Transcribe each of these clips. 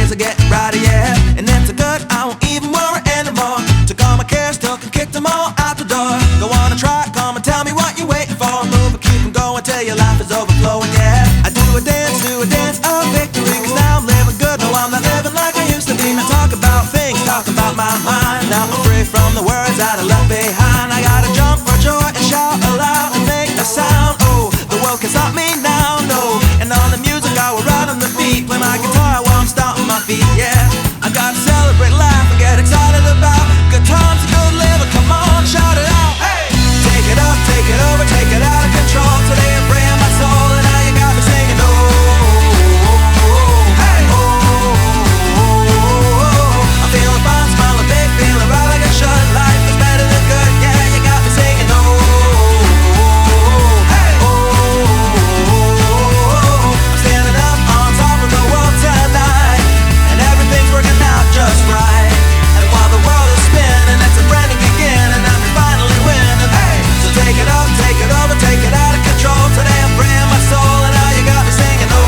things are getting brighter, yeah. And it's so good, I won't even worry anymore. Took all my cares, took and kicked them all out the door. Go on and try, come and tell me what you're waiting for. Move and keep them going till your life is overflowing, yeah. I do a dance of victory, cause now I'm living good. No, I'm not living like I used to be. Now talk about things, talk about my mind. Now I'm free from the words that I left behind. I gotta jump for joy and shout aloud and make a sound. Oh, the world can stop me now, no. And on the music I will ride on the beat. Play my guitar while I'm stomping my feet, yeah. I gotta celebrate, laugh and get excited about good times and good living. Come on, shout it out, hey! Take it up, take it over, take it out of control. Today I'm freeing my soul and now you got me singing, oh. Hey, oh. I'm feeling fine, smiling big, feeling right like I should. Life is better than good, yeah, you got me singing, oh. Hey, oh. I'm standing up on top of the world tonight, and everything's working out just right. And while the world is spinning, it's a brand new beginning, and I'm finally winning. Hey, so take it up, take it over, take it out of control. Today I'm freeing my soul, and now you got me singing, oh.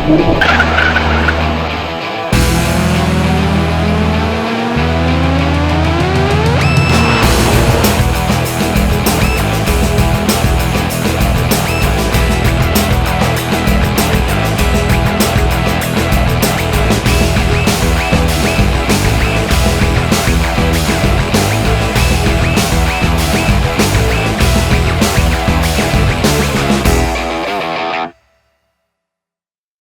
Thank you.